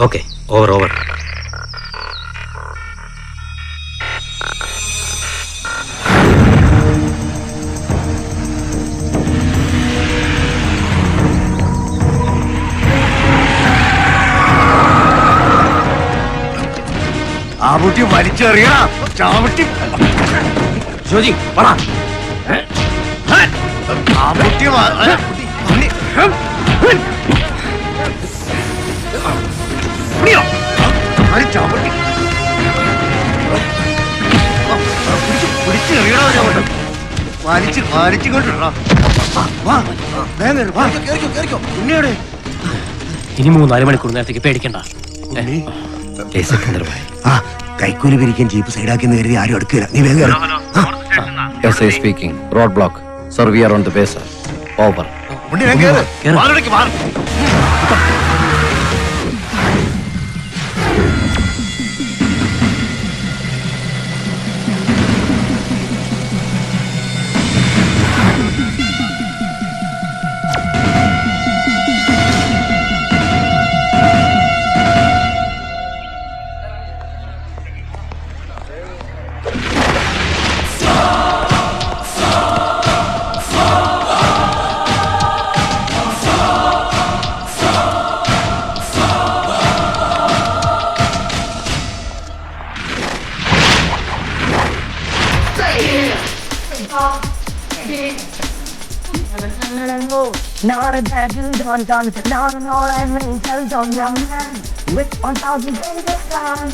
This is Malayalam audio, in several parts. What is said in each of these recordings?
Okay, over over. ആ കുട്ടി വലിച്ചെറിയണ ചാവട്ടി ജോജി പറ. ആ കുട്ടി ചാവട്ടി പിടിച്ചെറിയണോ ചാവട്ടം വലിച്ചുകൊണ്ടിടണം. ഉണ്ണിയോടെ ഇനി 3-4 മണിക്കൂർ നേരത്തേക്ക് പേടിക്കണ്ട. ആ കൈക്കൂലി പിരിക്കാൻ ജീപ്പ് സൈഡാക്കി കരുതി ആരും എടുക്കില്ല. നീ വേഗം SI speaking. Roadblock. Sir, we are on the base. Over. Not a bad dude on done, not an all I mean, tell don't young man. With 1,000 days of time,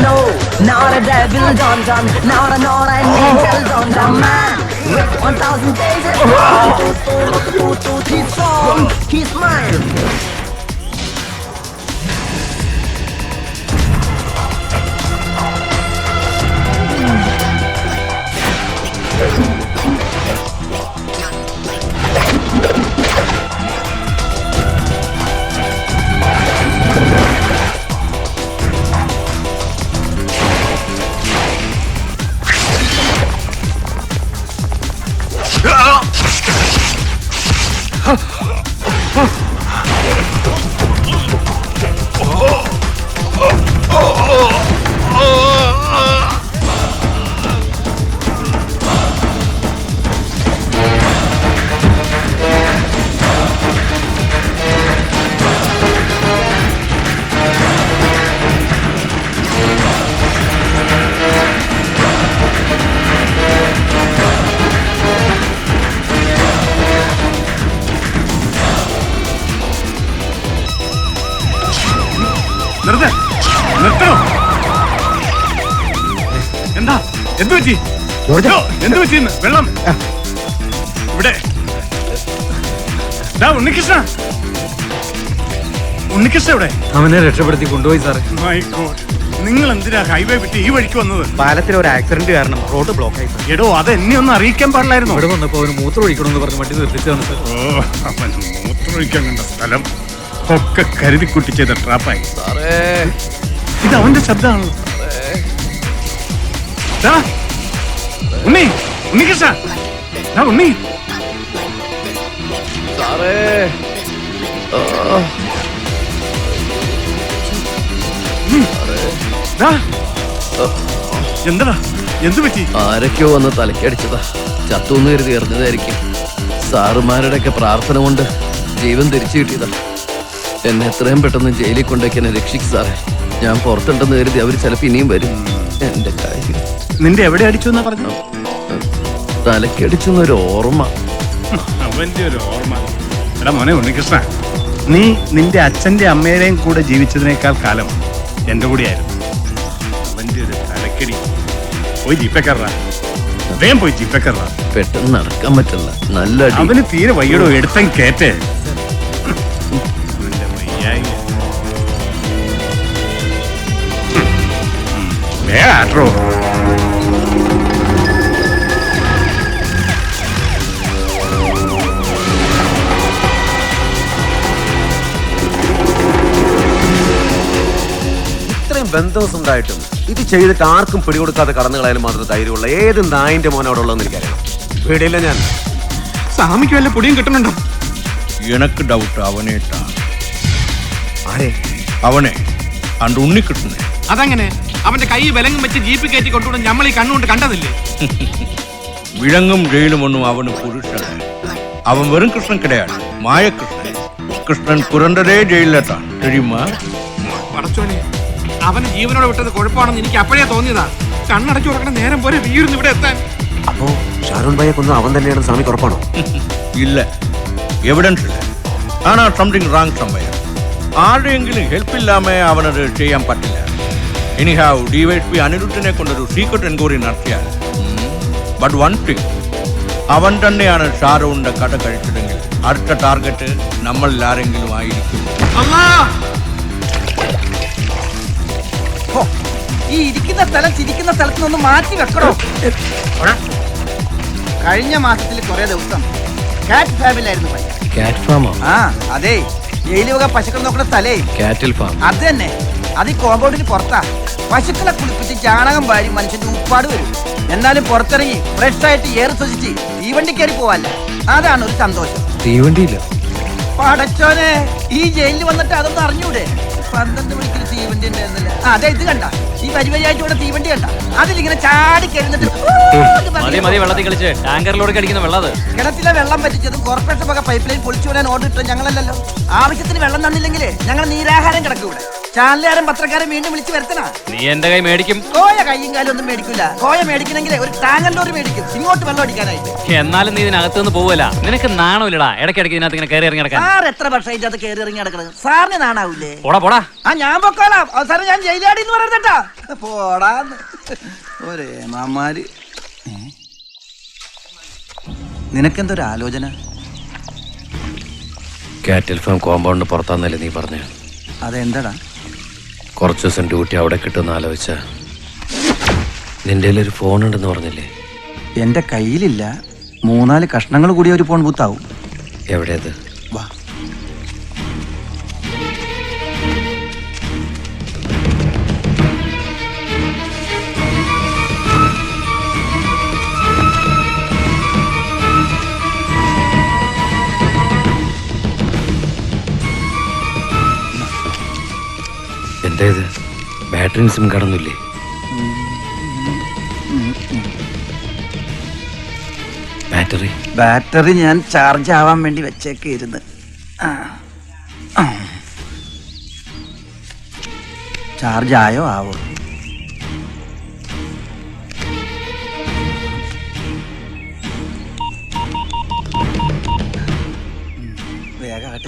No, not a devil done done, not an all I mean, tell don't young man. With 1,000 days of he's strong, he's mine. എന്താ എന്ത് പറ്റി? എന്ത് പറ്റി? വെള്ളം ഇവിടെ. ഉണ്ണികൃഷ്ണ ഇവിടെ അവനെ രക്ഷപ്പെടുത്തി കൊണ്ടുപോയി സാറേ. നിങ്ങൾ എന്തിനാ ഹൈവേ വിട്ട് ഈ വഴിക്ക് വന്നത്? പാലത്തിൽ ഒരു ആക്സിഡന്റ് കാരണം റോഡ് ബ്ലോക്ക് ആയി. എടോ, അത് എന്നെ ഒന്ന് അറിയിക്കാൻ പാടില്ലായിരുന്നു. ഇവിടെ വന്നപ്പോ അവന് മൂത്രം ഒഴിക്കണമെന്ന് പറഞ്ഞ് വണ്ടി നിർത്തിച്ചാണ് സാർ. അവൻ മൂത്രമൊഴിക്കാൻ കണ്ട സ്ഥലം ഒക്കെ കരുതിക്കുട്ടി ചെയ്ത ട്രാപ്പായി. ഇത് അവന്റെ ശബ്ദമാണ്. ഉണ്ണികൃഷ്ണ ഉണ്ണി എന്താ എന്ത് പറ്റി? ആരൊക്കെയോ വന്ന് തലക്കടിച്ചതാ. ചത്തൂന്ന് കരുതി എറിഞ്ഞതായിരിക്കും. സാറുമാരുടെ ഒക്കെ പ്രാർത്ഥന കൊണ്ട് ജീവൻ തിരിച്ചു കിട്ടിയതാ. എന്നെ എത്രയും പെട്ടെന്ന് ജയിലിൽ കൊണ്ടേക്ക് എന്നെ രക്ഷിക്കും സാറേ. ഞാൻ പുറത്തുണ്ടെന്ന് കരുതി അവർ ചിലപ്പോ ഇനിയും വരും. എന്റെ കാര്യം നിന്റെ എവിടെ അടിച്ചു എന്നാ പറഞ്ഞു? തലക്കടിച്ചെന്നൊരു ഓർമ്മ. അവന്റെ ഒരു ഓർമ്മ. എടാ മോനെ ഉണ്ണികൃഷ്ണ, നീ നിന്റെ അച്ഛന്റെ അമ്മയുടെയും കൂടെ ജീവിച്ചതിനേക്കാൾ കാലം എന്റെ കൂടെയായിരുന്നു. അവന്റെ ഒരു തലക്കടി. പോയി ജീപ്പേ കയറാ, വേഗം പോയി ജീപ്പേ കയറാ. പെട്ടെന്ന് നടക്കാൻ പറ്റില്ല. നല്ല അവന് തീരെ വയ്യടോ, എടുത്തൻ കേറ്റേ. ആട്രോ. ഇത്രയും ബന്ധം ഉണ്ടായിട്ടും ഇത് ചെയ്തിട്ട് ആർക്കും പിടികൊടുക്കാതെ കടന്നു കളയാനും മാത്രം ധൈര്യമുള്ള ഏത് നായിന്റെ മോൻ അവിടെ ഉള്ളതെന്ന് എനിക്കറിയാം. പേടിയില്ല ഞാൻ. സ്വാമിക്ക് വല്ല പൊടിയും കിട്ടുന്നുണ്ടോ? എനക്ക് ഡൗട്ട് അവനേട്ടാ. ആരെ? അവനെ അണ്ട് ഉണ്ണിക്കിട്ടുന്നേ. അതങ്ങനെ അവന്റെ കൈ വിലങ്ങും വെച്ച് ജീപ്പ് കയറ്റി കൊണ്ടുപോകും നമ്മൾ ഈ കണ്ണുകൊണ്ട് കണ്ടതില്ലേ? വിലങ്ങും ജയിലും ഒന്നും അവന് പുരുഷൻ. അവൻ വെറും കൃഷ്ണൻ കിടയാണ്, മായകൃഷ്ണൻ. കൃഷ്ണൻ പുരണ്ടരേ ജയിലിലെത്താൻ தெரியுமா? പടച്ചോനെ, അവന് ജീവനോടെ വിട്ടത് കുഴപ്പമാണെന്ന് എനിക്ക് അപ്പോഴേ തോന്നിയതാ. കണ്ണടച്ചു തുറക്കണ നേരം പോലെ വീരുന്ന് ഇവിടെ എത്താൻ. അപ്പോ ഷാരൂൺ ഭായെ കൊന്നു അവൻ തന്നെയാണ് സ്വാമിക്ക് ഉറപ്പാണോ? ഇല്ല, എവിഡൻസ് ഇല്ല. ആണാ സംതിങ് റാങ് സംഭവം. ആരുടെയെങ്കിലും ഹെൽപ്പ് ഇല്ലാമേ അവനത് ചെയ്യാൻ പറ്റില്ല. എനിഹാവ് ഡിവൈഎസ്പി അനിരുദ്ധനെ കൊണ്ടൊരു സീക്രട്ട് എൻക്വയറി നടത്തിയാൽ. ബട്ട് വൺ തിങ്, അവൻ തന്നെയാണ് ഷാരൂണിന്റെ കട കഴിച്ചതെങ്കിൽ അടുത്ത ടാർഗറ്റ് നമ്മളിൽ ആരെങ്കിലും ആയിരിക്കും. ഈ ഇരിക്കുന്ന സ്ഥലം ചിരിക്കുന്ന സ്ഥലത്ത് നിന്ന് മാറ്റി വെക്കണോ? കഴിഞ്ഞ മാസത്തിൽ കുറെ ദിവസം കാറ്റ് ഫാമിലായിരുന്നു പണി. കാറ്റ് ഫാമോ? ആ അതെ, ജയില് വക പശുക്കൾ നോക്കുന്ന സ്ഥലേ കാറ്റിൽ ഫാം. അത് തന്നെ. അത് ഈ കോമ്പൗണ്ടിന് പുറത്താ. പശുക്കളെ കുളിപ്പിച്ച് ചാണകം വാരി മനുഷ്യന്റെ ഉപ്പാട് വരും. എന്നാലും പുറത്തിറങ്ങി ഫ്രഷ് ആയിട്ട് ഏറ് ശ്വസിച്ച് തീവണ്ടി കയറി പോവാല്ല. അതാണ് ഒരു സന്തോഷം. തീവണ്ടിയില്ല. പടച്ചോനെ, ഈ ജയിലിൽ വന്നിട്ട് അതൊന്നും അറിഞ്ഞൂടെ? 12 മണിക്ക് തീവണ്ടി ഉണ്ടായിരുന്നില്ല. അതെ, ഇത് കണ്ട ഈ വരിവരിയായിട്ട് ഇവിടെ തീവണ്ടി കണ്ട. അതിലിങ്ങനെ ചാടി കരുന്നിട്ട് വെള്ളത്തിൽ കളിച്ച് ടാങ്കറിലോട് അടിക്കുന്ന വെള്ളം. കിണറ്റിലെ വെള്ളം പറ്റിച്ചതും കോർപ്പറേഷൻ വക പൈപ്പ് ലൈൻ പൊളിച്ചു വിടാൻ ഓർഡർ ഇട്ടു ഞങ്ങളല്ലല്ലോ. ആവശ്യത്തിന് വെള്ളം തന്നില്ലെങ്കിലേ ഞങ്ങൾ നീരാഹാരം കിടക്കും ഇവിടെ. ചാനലുകാരൻ പത്രക്കാരൻ വീണ്ടും വിളിച്ചു വരുത്തണ. നീ എന്റെ കൈ മേടിക്കും. കോയ കയ്യും കാലും ഒന്നും മേടിക്കില്ല. കോയ മേടിക്കണമെങ്കിൽ ഒരു ടാങ്കർ ലോറി മേടിക്കും ഇങ്ങോട്ട് വെള്ളം അടിക്കാനായിട്ട്. എന്നാലും നീ ഇതിനകത്ത് നിന്ന് പോവല്ല. നിനക്ക് നാണമില്ലടാ ഇടയ്ക്കിടയ്ക്ക് ഇതിനകത്ത് ഇങ്ങനെ കയറി ഇറങ്ങി നടക്കാൻ. സാർ എത്ര വർഷം ഇതിനകത്ത് കയറി ഇറങ്ങി നടക്കുന്നത്? സാറിന് നാണാവൂലേ? പോടാ. ആ ഞാൻ പൊക്കോളാം. അവസാനം ഞാൻ ജയിലാടി എന്ന് പറയുന്നേട്ടാ. പോടാന്ന് ഒരേ മാമാര്. നിനക്കെന്തൊരു ആലോചന? കാറ്റിൽ ഫാം കോമ്പൗണ്ടിന് പുറത്താന്നല്ലേ നീ പറഞ്ഞ? അതെന്താടാ? കുറച്ച് ദിവസം ഡ്യൂട്ടി അവിടെ കിട്ടുമെന്ന് ആലോചിച്ച. നിന്റെ ഒരു ഫോൺ ഉണ്ടെന്ന് പറഞ്ഞില്ലേ? എന്റെ കയ്യിലില്ല. 3-4 കഷ്ണങ്ങൾ കൂടി ഒരു ഫോൺ ബൂത്താവും. എവിടെയത്? വാ. എന്താ ഇത്? ബാറ്ററി സിം കടന്നില്ലേ? ബാറ്ററി ഞാൻ ചാർജ് ആവാൻ വേണ്ടി വെച്ചേക്കിരുന്ന്. ചാർജ് ആയോ ആവോ?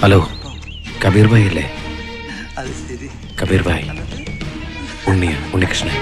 ഹലോ, കബീർ ഭായി അല്ലേ? അത് ശരി. കബീർ ഭായ്, ഉണ്ണികൃഷ്ണൻ.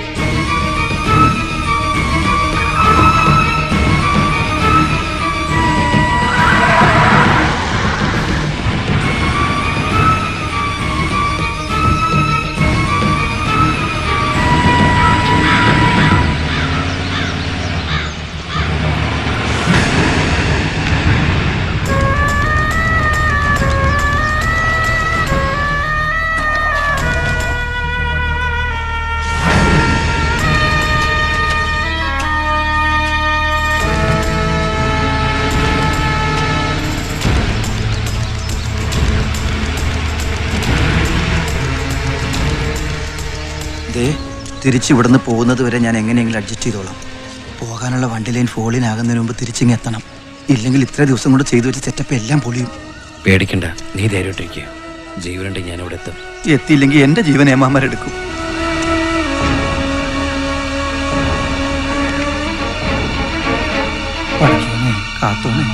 തിരിച്ച് ഇവിടുന്ന് പോകുന്നത് വരെ ഞാൻ എങ്ങനെയെങ്കിലും അഡ്ജസ്റ്റ് ചെയ്തോളാം. പോകാനുള്ള വണ്ടി ലൈൻ ഫോളിനാകുന്നതിന് മുമ്പ് തിരിച്ചിങ്ങ് എത്തണം. ഇല്ലെങ്കിൽ ഇത്ര ദിവസം കൊണ്ട് ചെയ്തു വെച്ച സെറ്റപ്പ് എല്ലാം പൊളിയും. പേടിക്കണ്ട, നീ ധൈര്യമായിട്ടിരിക്കുക. ജീവനുണ്ടെങ്കിൽ ഞാനിവിടെ എത്തും. എത്തിയില്ലെങ്കിൽ എന്റെ ജീവൻ ഏമാമാരെടുക്കും. കാത്തോണേ.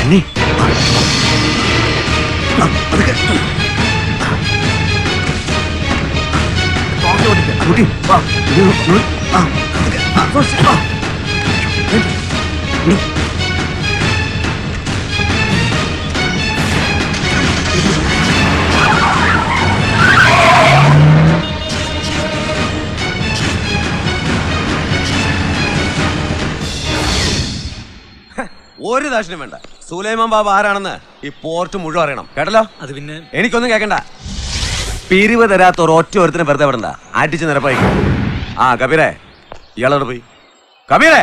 സണ്ണി ഒരു ദാക്ഷിണ്യം വേണ്ട. സുലൈമാൻ ബാബ ആരാണെന്ന് ഈ പോർട്ട് മുഴുവൻ അറിയണം. കേട്ടല്ലോ? അത് പിന്നെ എനിക്കൊന്നും കേക്കണ്ട. പിരിവ് തരാത്ത ഒരൊറ്റ ഒരുത്തിനെ വെറുതെ വിടണ്ട. അടിച്ച് നിരപ്പായി. ആ കബീരെ, ഇയാളോട് പോയി. കബീരെ,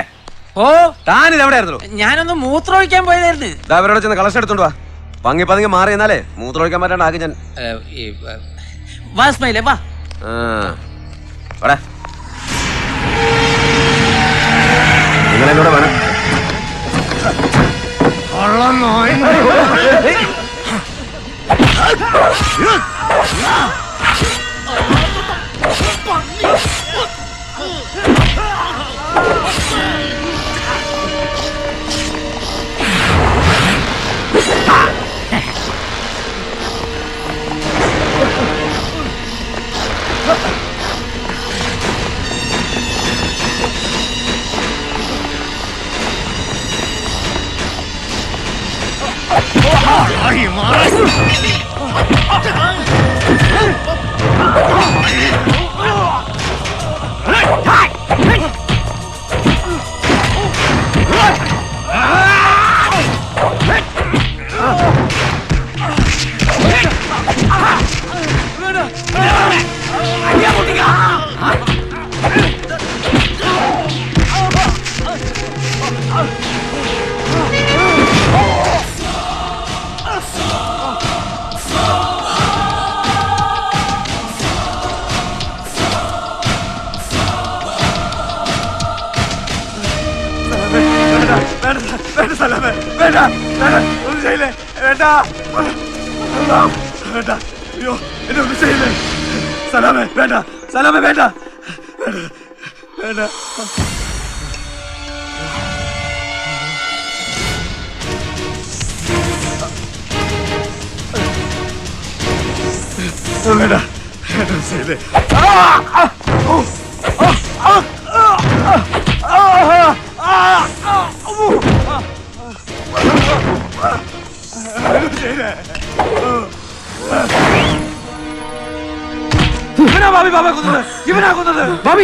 ഓ താനിത് എവിടെയായിരുന്നു? ഞാനൊന്ന് മൂത്രമൊഴിക്കാൻ പോയതായിരുന്നു. അവരോട് ചെന്ന് കളക്ഷൻ എടുത്തോണ്ട് വാ. പങ്ങി പതുങ്ങി മാറി എന്നാലേ മൂത്രമൊഴിക്കാൻ പറ്റാണ്ട് ആകെ ഞാൻ. വാ സ്മൈലേ വാ. നിങ്ങളെന്നോട് വേണം.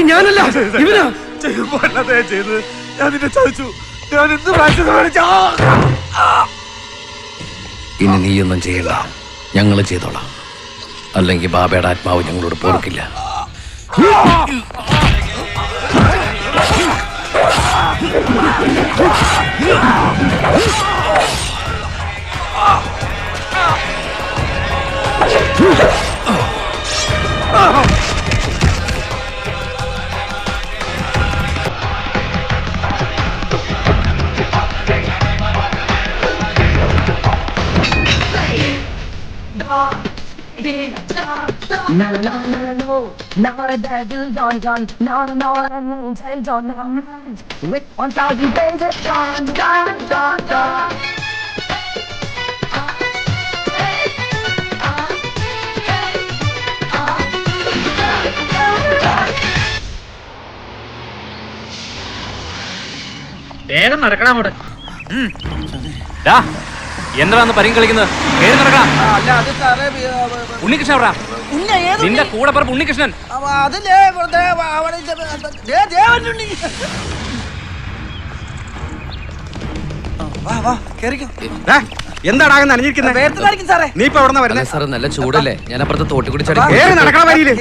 ഞാനല്ല ഇവനാ ചെയ്ത്. ഞാൻ നിന്നെ ചോദിച്ചു. ഞാൻ എന്ത് ഇനി നീയൊന്നും ചെയ്യണ്ട, ഞങ്ങൾ ചെയ്തോളാം. അല്ലെങ്കിൽ ബാബയുടെ ആത്മാവ് ഞങ്ങളോട് പോർക്കില്ല. No, no, no, no, now the devil done done, now no, tell done, with 1,000 pages done, done, done, done. വേഗം നടക്കണം അങ്ങോട്ട്. എന്താന്ന് പരി കളിക്കുന്നത്? പേര് നടക്കാം. അല്ല അത് സാറേ ഉണ്ണികൃഷ്ണൻ എവിടാ? നിന്റെ കൂടെ പറമ്പ് ഉണ്ണികൃഷ്ണൻ. എന്താടാകുന്ന അണിഞ്ഞിരിക്കുന്നത്? സാറേ നീ ഇപ്പൊ എവിടെ വരുന്നത്? സാറേ നല്ല ചൂടല്ലേ, ഞാൻ അപ്പുറത്തെ തോട്ടി കൂടി നടക്കണ വരിയില്ലേ?